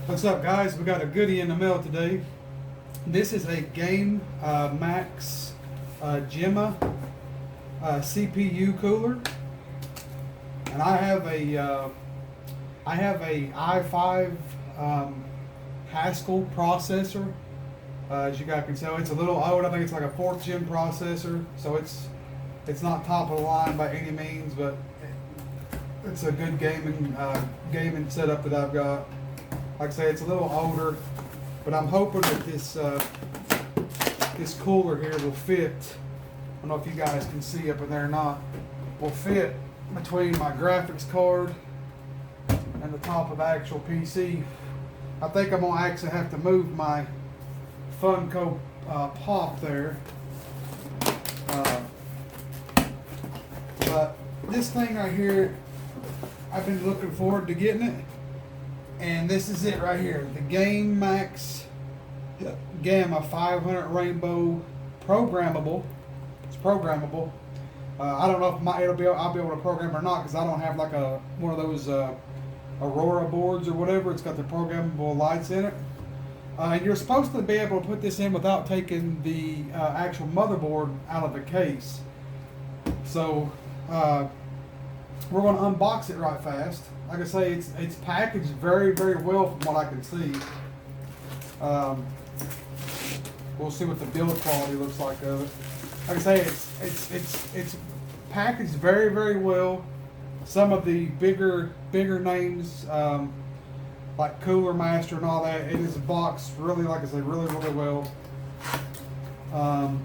What's up, guys? We got a goodie in the mail today. This is a GameMax Gemma CPU cooler, and I have a i5 Haskell processor. As you guys can tell, it's a little old. I think it's like a 4th gen processor, so it's not top of the line by any means, but it's a good gaming setup that I've got. Like I say, it's a little older, but I'm hoping that this cooler here will fit. I don't know if you guys can see up in there or not. Will fit between my graphics card and the top of the actual PC. I think I'm gonna actually have to move my Funko Pop there. But this thing right here, I've been looking forward to getting it. And this is it right here, the GameMax Gamma-500 Rainbow programmable. It's programmable. I don't know if I'll be able to program or not, because I don't have like one of those Aurora boards or whatever. It's got the programmable lights in it. And you're supposed to be able to put this in without taking the actual motherboard out of the case. So we're going to unbox it right fast. Like I say, it's packaged very, very well from what I can see. We'll see what the build quality looks like of it. Like I say, it's packaged very, very well. Some of the bigger names, like Cooler Master and all that, it is boxed really, like I say, really, really well.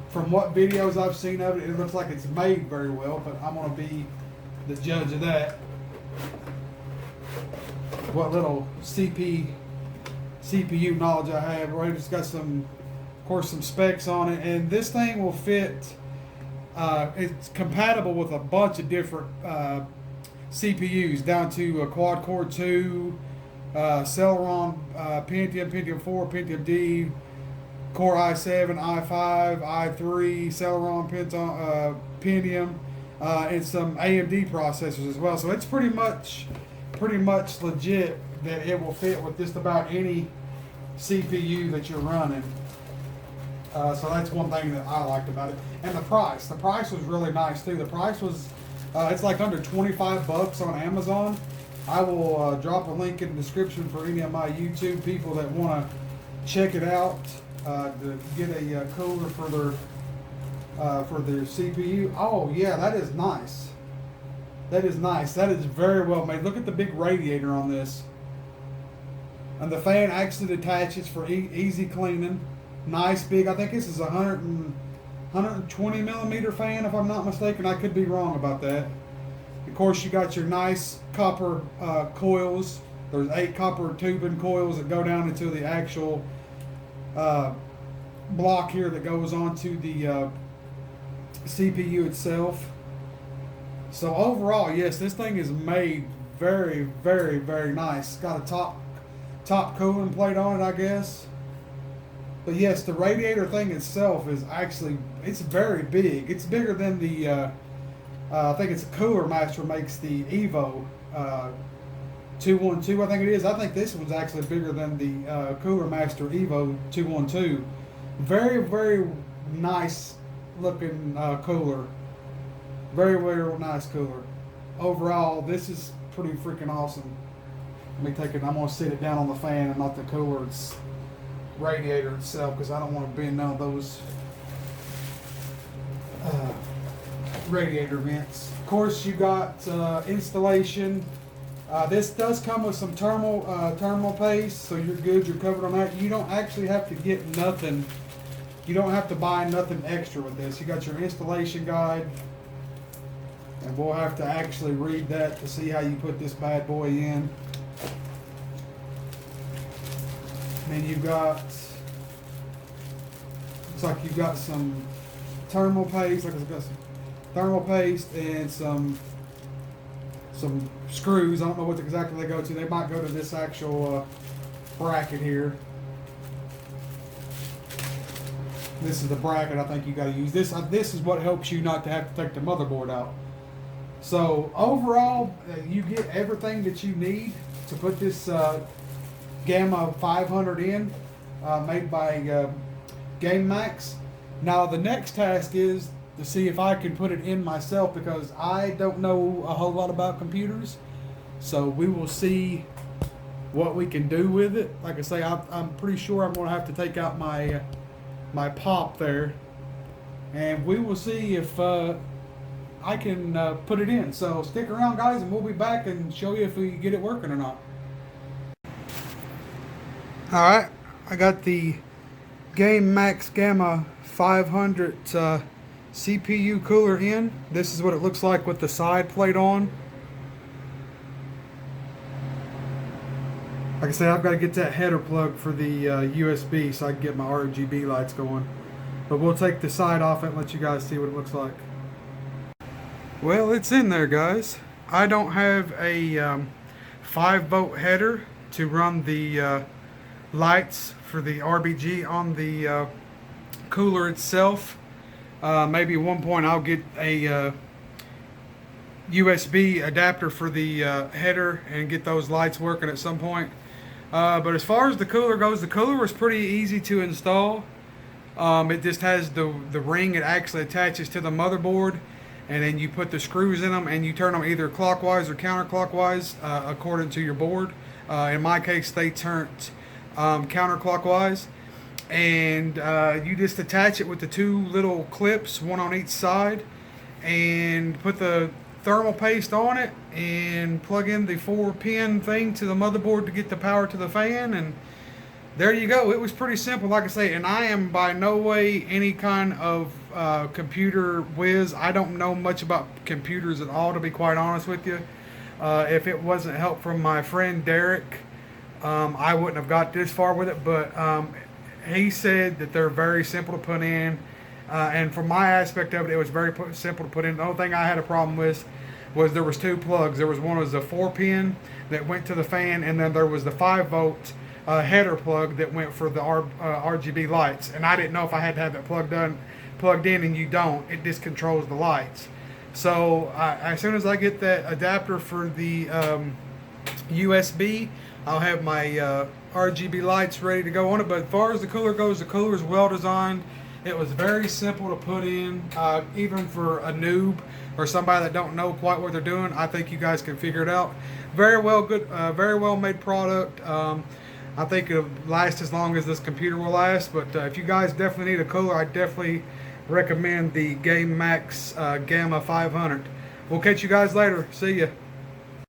From what videos I've seen of it, it looks like it's made very well, but I'm going to be the judge of that. What little CPU knowledge I have. Right, it's got some, of course, some specs on it, and this thing will fit. It's compatible with a bunch of different CPUs, down to a quad core 2, Celeron, Pentium 4, Pentium D, Core i7, i5, i3, Celeron, Pentium, and some AMD processors as well. So it's pretty much legit that it will fit with just about any CPU that you're running. So that's one thing that I liked about it. And the price was really nice too. The price was, it's like under 25 bucks on Amazon. I will drop a link in the description for any of my YouTube people that want to check it out, to get a cooler for their CPU. Oh yeah, that is nice. That is nice. That is very well made. Look at the big radiator on this. And the fan actually detaches for easy cleaning. Nice big, I think this is a 120 millimeter fan, if I'm not mistaken. I could be wrong about that. Of course, you got your nice copper coils. There's 8 copper tubing coils that go down into the actual block here that goes onto the CPU itself. So overall, yes, this thing is made very, very, very nice. It's got a top cooling plate on it, I guess. But yes, the radiator thing itself is actually, it's very big. It's bigger than the, I think it's Cooler Master makes the Evo 212, I think it is. I think this one's actually bigger than the Cooler Master Evo 212. Very, very nice looking cooler. Very, very nice cooler. Overall, this is pretty freaking awesome. Let me take it. I'm going to sit it down on the fan and not the cooler. It's radiator itself, because I don't want to bend none of those radiator vents. Of course, you got installation. This does come with some thermal paste, so you're good. You're covered on that. You don't actually have to get nothing. You don't have to buy nothing extra with this. You got your installation guide. And we'll have to actually read that to see how you put this bad boy in. And then you've got, looks like you've got some thermal paste. Like it's got some thermal paste and some screws. I don't know what exactly they go to. They might go to this actual bracket here. This is the bracket I think you got to use. This is what helps you not to have to take the motherboard out. So overall, you get everything that you need to put this Gamma-500 in, made by GameMax. Now the next task is to see if I can put it in myself, because I don't know a whole lot about computers. So we will see what we can do with it. Like I say, I'm pretty sure I'm going to have to take out my pop there, and we will see if I can put it in. So stick around, guys, and we'll be back and show you if we get it working or not. Alright, I got the GameMax Gamma-500 CPU cooler in. This is what it looks like with the side plate on. Like I said, I've got to get that header plug for the USB so I can get my RGB lights going. But we'll take the side off it and let you guys see what it looks like. Well, it's in there, guys. I don't have a 5-volt header to run the lights for the RBG on the cooler itself. Maybe at one point I'll get a USB adapter for the header and get those lights working at some point. But as far as the cooler goes, the cooler was pretty easy to install. It just has the ring. It actually attaches to the motherboard, and then you put the screws in them and you turn them either clockwise or counterclockwise according to your board. In my case, they turned counterclockwise, and you just attach it with the 2 little clips, one on each side, and put the thermal paste on it and plug in the 4-pin thing to the motherboard to get the power to the fan, and there you go. It was pretty simple, like I say, and I am by no way any kind of computer whiz. I don't know much about computers at all, to be quite honest with you. If it wasn't help from my friend Derek, I wouldn't have got this far with it, but he said that they're very simple to put in, and from my aspect of it, it was very simple to put in. The only thing I had a problem with was there was 2 plugs. There was one was a 4-pin that went to the fan, and then there was the 5-volt header plug that went for the RGB lights, and I didn't know if I had to have it plugged in, and you don't. It just controls the lights. So as soon as I get that adapter for the USB, I'll have my RGB lights ready to go on it. But as far as the cooler goes, the cooler is well designed. It was very simple to put in, even for a noob or somebody that don't know quite what they're doing. I think you guys can figure it out. Very well made product. I think it'll last as long as this computer will last. But if you guys definitely need a cooler, I definitely recommend the GameMax Gamma-500. We'll catch you guys later. See ya.